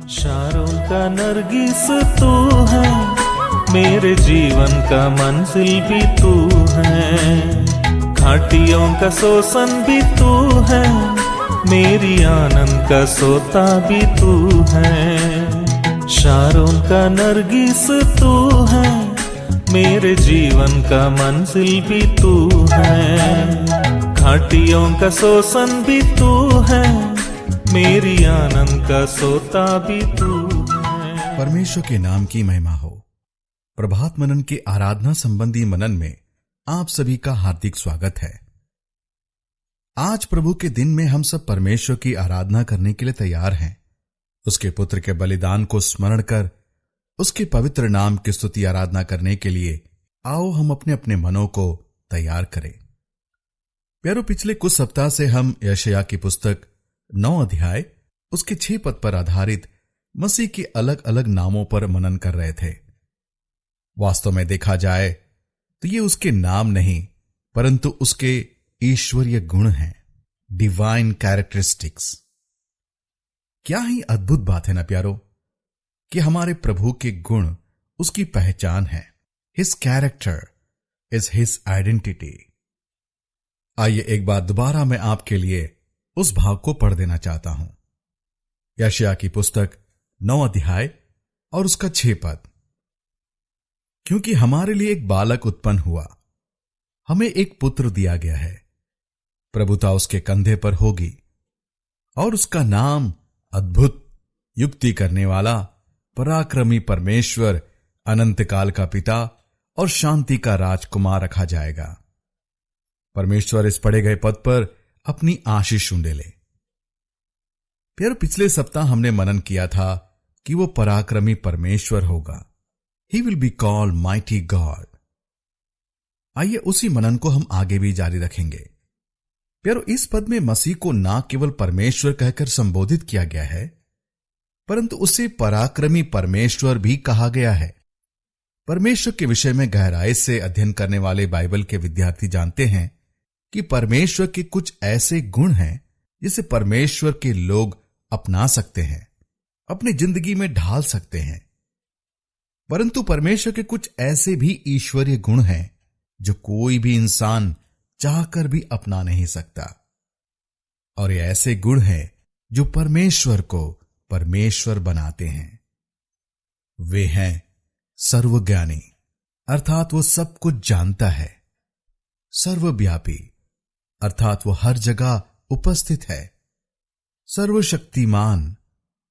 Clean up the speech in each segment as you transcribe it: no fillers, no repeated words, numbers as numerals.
शारों का नरगिस तू है, मेरे जीवन का मंजिल भी तू है। घाटियों का शोषण भी तू है, मेरी आनंद का सोता भी तू है। शारों का नरगिस तू है, मेरे जीवन का मंजिल भी तू है। घाटियों का शोषण भी तू है, मेरी आनंद का सोता भी तू है। परमेश्वर के नाम की महिमा हो। प्रभात मनन के आराधना संबंधी मनन में आप सभी का हार्दिक स्वागत है। आज प्रभु के दिन में हम सब परमेश्वर की आराधना करने के लिए तैयार हैं। उसके पुत्र के बलिदान को स्मरण कर उसके पवित्र नाम की स्तुति आराधना करने के लिए आओ हम अपने अपने मनों को तैयार करें। प्यारो, पिछले कुछ सप्ताह से हम यशायाह की पुस्तक 9 अध्याय उसके 6 पद पर आधारित मसीह के अलग अलग नामों पर मनन कर रहे थे। वास्तव में देखा जाए तो ये उसके नाम नहीं परंतु उसके ईश्वरीय गुण हैं, डिवाइन कैरेक्टरिस्टिक्स। क्या ही अद्भुत बात है ना प्यारो, कि हमारे प्रभु के गुण उसकी पहचान है। His character is his identity. आइए एक बार दोबारा मैं आपके लिए उस भाग को पढ़ देना चाहता हूं। यशायाह की पुस्तक 9 अध्याय और उसका 6 पद। क्योंकि हमारे लिए एक बालक उत्पन्न हुआ, हमें एक पुत्र दिया गया है, प्रभुता उसके कंधे पर होगी और उसका नाम अद्भुत, युक्ति करने वाला, पराक्रमी परमेश्वर, अनंत काल का पिता और शांति का राजकुमार रखा जाएगा। परमेश्वर इस पढ़े गए पद पर अपनी आशीष उंडेले। फिर पिछले सप्ताह हमने मनन किया था कि वो पराक्रमी परमेश्वर होगा। He will be called mighty God. आइए उसी मनन को हम आगे भी जारी रखेंगे। प्यारो, इस पद में मसीह को ना केवल परमेश्वर कहकर संबोधित किया गया है परंतु उसे पराक्रमी परमेश्वर भी कहा गया है। परमेश्वर के विषय में गहराई से अध्ययन करने वाले बाइबल के विद्यार्थी जानते हैं कि परमेश्वर के कुछ ऐसे गुण हैं जिसे परमेश्वर के लोग अपना सकते हैं, अपनी जिंदगी में ढाल सकते हैं। परंतु परमेश्वर के कुछ ऐसे भी ईश्वरीय गुण हैं जो कोई भी इंसान चाहकर भी अपना नहीं सकता। और ये ऐसे गुण हैं जो परमेश्वर को परमेश्वर बनाते हैं। वे हैं सर्वज्ञानी, अर्थात वो सब कुछ जानता है। सर्वव्यापी, अर्थात वो हर जगह उपस्थित है। सर्वशक्तिमान,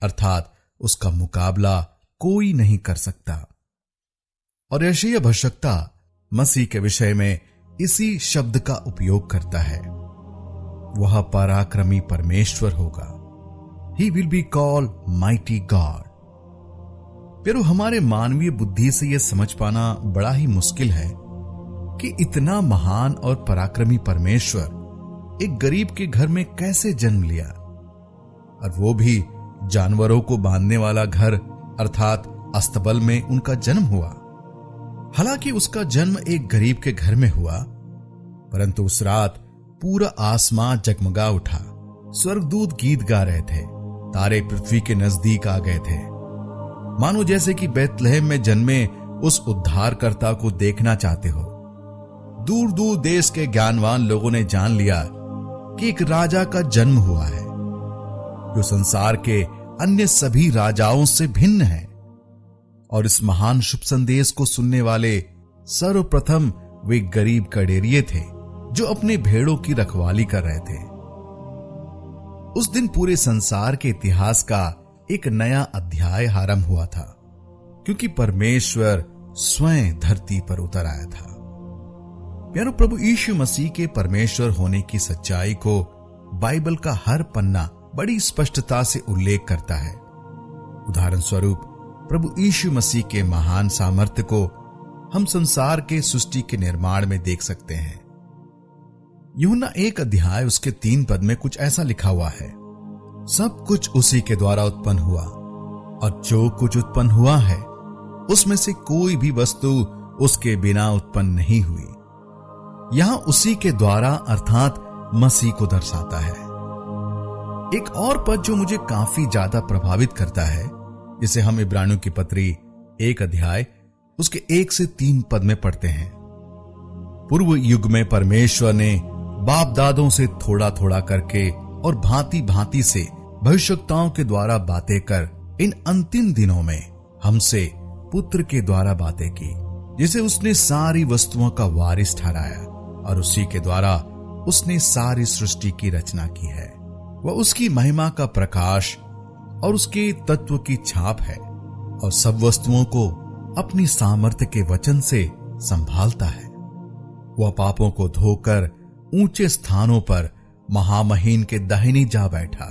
अर्थात उसका मुकाबला कोई नहीं कर सकता। और यशायाह भविष्यवक्ता मसीह के विषय में इसी शब्द का उपयोग करता है। वह पराक्रमी परमेश्वर होगा। He will be called mighty God। फिर हमारे मानवीय बुद्धि से यह समझ पाना बड़ा ही मुश्किल है कि इतना महान और पराक्रमी परमेश्वर एक गरीब के घर में कैसे जन्म लिया, और वो भी जानवरों को बांधने वाला घर अर्थात अस्तबल में उनका जन्म हुआ। हालांकि उसका जन्म एक गरीब के घर में हुआ परंतु उस रात पूरा आसमान जगमगा उठा। स्वर्गदूत गीत गा रहे थे, तारे पृथ्वी के नजदीक आ गए थे, मानो जैसे कि बैतलहम में जन्मे उस उद्धारकर्ता को देखना चाहते हो। दूर दूर देश के ज्ञानवान लोगों ने जान लिया कि एक राजा का जन्म हुआ है जो संसार के अन्य सभी राजाओं से भिन्न है। और इस महान शुभ संदेश को सुनने वाले सर्वप्रथम वे गरीब कड़ेरिये थे जो अपने भेड़ों की रखवाली कर रहे थे। उस दिन पूरे संसार के इतिहास का एक नया अध्याय आरंभ हुआ था, क्योंकि परमेश्वर स्वयं धरती पर उतर आया था। प्यारो, प्रभु यीशु मसीह के परमेश्वर होने की सच्चाई को बाइबल का हर पन्ना बड़ी स्पष्टता से उल्लेख करता है। उदाहरण स्वरूप प्रभु यीशु मसीह के महान सामर्थ्य को हम संसार के सृष्टि के निर्माण में देख सकते हैं। यूहन्ना 1 अध्याय उसके 3 पद में कुछ ऐसा लिखा हुआ है, सब कुछ उसी के द्वारा उत्पन्न हुआ और जो कुछ उत्पन्न हुआ है उसमें से कोई भी वस्तु उसके बिना उत्पन्न नहीं हुई। यहां उसी के द्वारा अर्थात मसीह को दर्शाता है। एक और पद जो मुझे काफी ज्यादा प्रभावित करता है जिसे हम इब्रानियों की पत्री 1 अध्याय उसके 1 से 3 पद में पढ़ते हैं। पूर्व युग में परमेश्वर ने बाप दादों से थोड़ा थोड़ा करके और भांति भांति से भविष्यवक्ताओं के द्वारा बातें कर इन अंतिम दिनों में हमसे पुत्र के द्वारा बातें की, जिसे उसने सारी वस्तुओं का वारिस ठहराया और उसी के द्वारा उसने सारी सृष्टि की रचना की है। वह उसकी महिमा का प्रकाश और उसके तत्व की छाप है और सब वस्तुओं को अपनी सामर्थ्य के वचन से संभालता है। वह पापों को धोकर ऊंचे स्थानों पर महामहीन के दाहिने जा बैठा।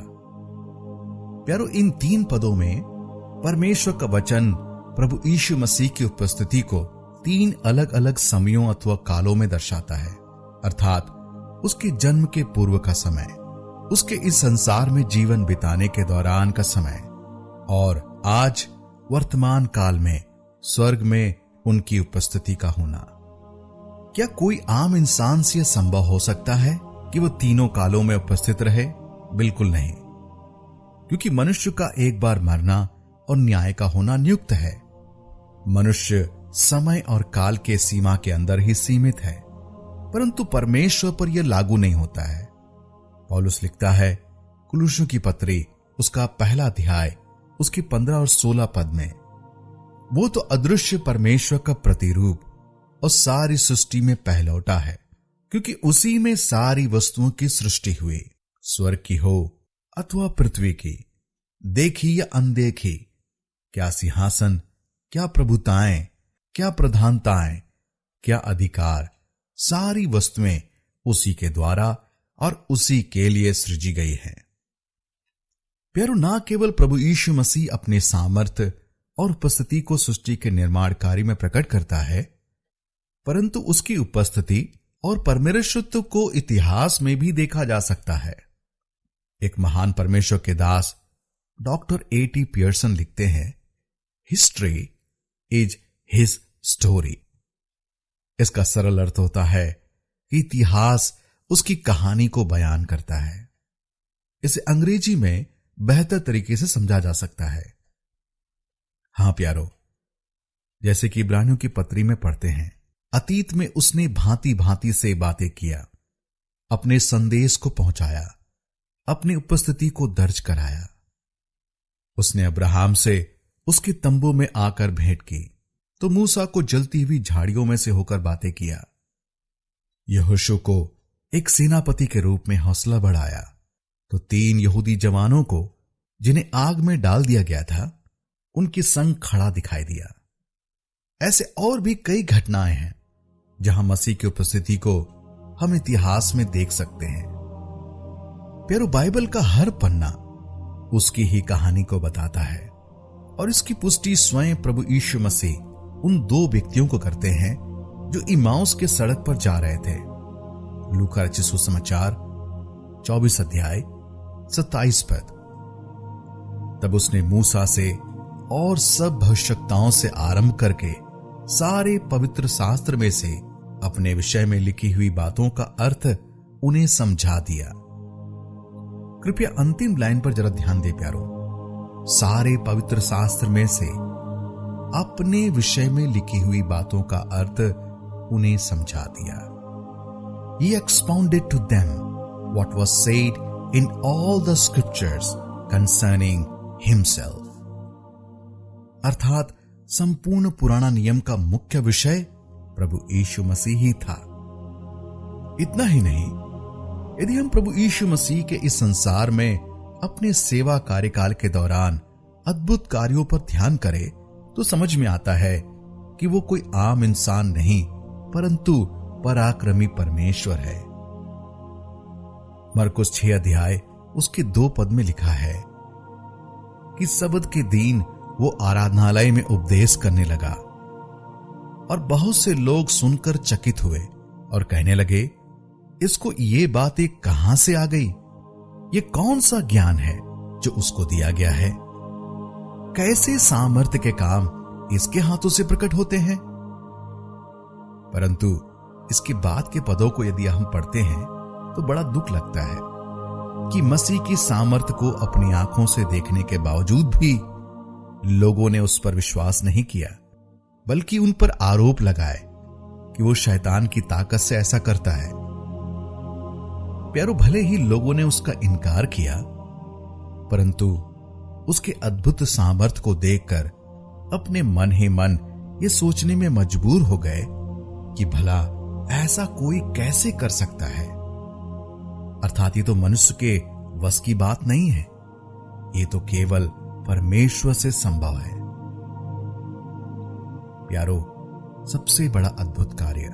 प्यारो, इन 3 पदों में परमेश्वर का वचन प्रभु यीशु मसीह की उपस्थिति को 3 अलग अलग समयों अथवा कालों में दर्शाता है, अर्थात उसके जन्म के पूर्व का समय, उसके इस संसार में जीवन बिताने के दौरान का समय और आज वर्तमान काल में स्वर्ग में उनकी उपस्थिति का होना। क्या कोई आम इंसान से यह संभव हो सकता है कि वह तीनों कालों में उपस्थित रहे? बिल्कुल नहीं, क्योंकि मनुष्य का एक बार मरना और न्याय का होना नियुक्त है। मनुष्य समय और काल के सीमा के अंदर ही सीमित है, परंतु परमेश्वर पर यह लागू नहीं होता है। पौलुस लिखता है कुलुस्सियों की पत्री उसका 1 अध्याय उसके 15 और 16 पद में, वो तो अदृश्य परमेश्वर का प्रतिरूप और सारी सृष्टि में पहलौटा है, क्योंकि उसी में सारी वस्तुओं की सृष्टि हुई, स्वर्ग की हो अथवा पृथ्वी की, देखी या अनदेखी, क्या सिंहासन, क्या प्रभुताएं, क्या प्रधानताएं, क्या अधिकार, सारी वस्तुएं उसी के द्वारा और उसी के लिए सृजी गई हैं। प्यारो, ना केवल प्रभु यीशु मसीह अपने सामर्थ्य और उपस्थिति को सृष्टि के निर्माण कार्य में प्रकट करता है, परंतु उसकी उपस्थिति और परमेश्वरत्व को इतिहास में भी देखा जा सकता है। एक महान परमेश्वर के दास डॉक्टर A.T. पियर्सन लिखते हैं, हिस्ट्री इज हिज स्टोरी। इसका सरल अर्थ होता है कि इतिहास उसकी कहानी को बयान करता है। इसे अंग्रेजी में बेहतर तरीके से समझा जा सकता है। हां प्यारो, जैसे कि इब्रानियों की पत्री में पढ़ते हैं, अतीत में उसने भांति भांति से बातें किया, अपने संदेश को पहुंचाया, अपनी उपस्थिति को दर्ज कराया। उसने अब्राहम से उसके तंबू में आकर भेंट की, तो मूसा को जलती हुई झाड़ियों में से होकर बातें किया। यहोशू को एक सेनापति के रूप में हौसला बढ़ाया, तो 3 यहूदी जवानों को जिन्हें आग में डाल दिया गया था, उनके संग खड़ा दिखाई दिया। ऐसे और भी कई घटनाएं हैं जहां मसीह की उपस्थिति को हम इतिहास में देख सकते हैं। प्यारो, बाइबल का हर पन्ना उसकी ही कहानी को बताता है और इसकी पुष्टि स्वयं प्रभु यीशु मसीह उन 2 व्यक्तियों को करते हैं जो इमाउस के सड़क पर जा रहे थे। लूका रचित सुसमाचार 24 अध्याय 27 पद। तब उसने मूसा से और सब भविष्यवक्ताओं से आरंभ करके सारे पवित्र शास्त्र में से अपने विषय में लिखी हुई बातों का अर्थ उन्हें समझा दिया। कृपया अंतिम लाइन पर जरा ध्यान दे प्यारो, सारे पवित्र शास्त्र में से अपने विषय में लिखी हुई बातों का अर्थ उन्हें समझा दिया। He expounded to them what was said in all the scriptures concerning himself. अर्थात संपूर्ण पुराना नियम का मुख्य विषय प्रभु यीशु मसीह ही था। इतना ही नहीं, यदि हम प्रभु यीशु मसीह के इस संसार में अपने सेवा कार्यकाल के दौरान अद्भुत कार्यों पर ध्यान करें, तो समझ में आता है कि वो कोई आम इंसान नहीं, परंतु पराक्रमी परमेश्वर है। मरकुस 6 अध्याय उसके 2 पद में लिखा है कि सबत के दिन वो आराधनालय में उपदेश करने लगा और बहुत से लोग सुनकर चकित हुए और कहने लगे, इसको ये बातें कहां से आ गई? ये कौन सा ज्ञान है जो उसको दिया गया है? कैसे सामर्थ्य के काम इसके हाथों से प्रकट होते हैं? परंतु इसके बाद के पदों को यदि हम पढ़ते हैं तो बड़ा दुख लगता है कि मसीह की सामर्थ्य को अपनी आंखों से देखने के बावजूद भी लोगों ने उस पर विश्वास नहीं किया, बल्कि उन पर आरोप लगाए कि वो शैतान की ताकत से ऐसा करता है। प्यारो, भले ही लोगों ने उसका इनकार किया, परंतु उसके अद्भुत सामर्थ्य को देखकर अपने मन ही मन ये सोचने में मजबूर हो गए कि भला ऐसा कोई कैसे कर सकता है। अर्थात ये तो मनुष्य के वश की बात नहीं है, ये तो केवल परमेश्वर से संभव है। प्यारो, सबसे बड़ा अद्भुत कार्य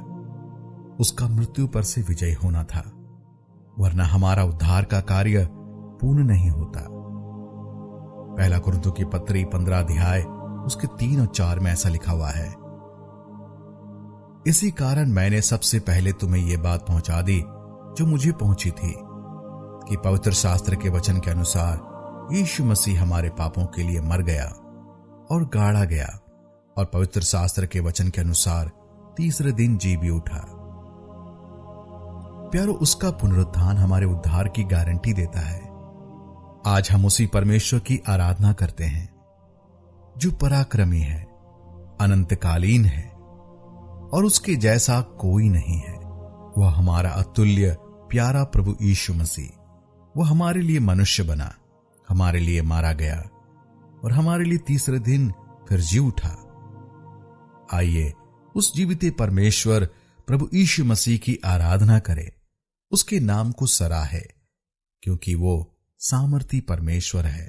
उसका मृत्यु पर से विजय होना था, वरना हमारा उद्धार का कार्य पूर्ण नहीं होता। पहला कुरिन्थियों की पत्री 15 अध्याय उसके 3 और 4 में ऐसा लिखा हुआ है, इसी कारण मैंने सबसे पहले तुम्हें यह बात पहुंचा दी जो मुझे पहुंची थी, कि पवित्र शास्त्र के वचन के अनुसार यीशु मसीह हमारे पापों के लिए मर गया और गाड़ा गया, और पवित्र शास्त्र के वचन के अनुसार तीसरे दिन जी भी उठा। प्यारो, उसका पुनरुत्थान हमारे उद्धार की गारंटी देता है। आज हम उसी परमेश्वर की आराधना करते हैं जो पराक्रमी है, अनंतकालीन है और उसके जैसा कोई नहीं है। वह हमारा अतुल्य प्यारा प्रभु यीशु मसीह, वह हमारे लिए मनुष्य बना, हमारे लिए मारा गया और हमारे लिए तीसरे दिन फिर जी उठा। आइए उस जीवित परमेश्वर प्रभु यीशु मसीह की आराधना करें, उसके नाम को सराहे, क्योंकि वो सामर्थी परमेश्वर है।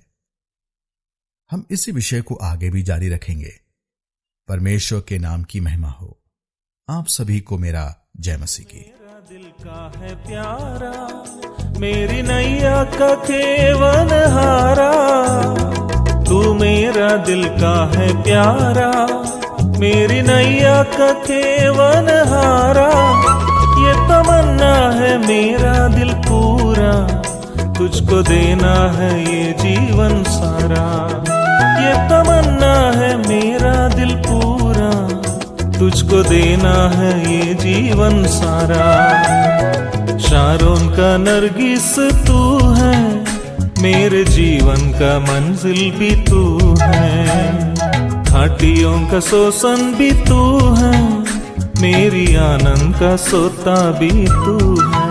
हम इसी विषय को आगे भी जारी रखेंगे। परमेश्वर के नाम की महिमा हो। आप सभी को मेरा जय मसीह की। मेरा दिल का है प्यारा, मेरी नैया का केवन हारा। तू मेरा दिल का है प्यारा, मेरी नैया का केवन हारा। ये तमन्ना है मेरा दिल पूरा, तुझको देना है ये जीवन सारा। ये तमन्ना है मेरा दिल पूरा, तुझको देना है ये जीवन सारा। शारोन का नरगिस तू है, मेरे जीवन का मंजिल भी तू है। घाटियों का शोषण भी तू है, मेरी आनंद का सोता भी तू है।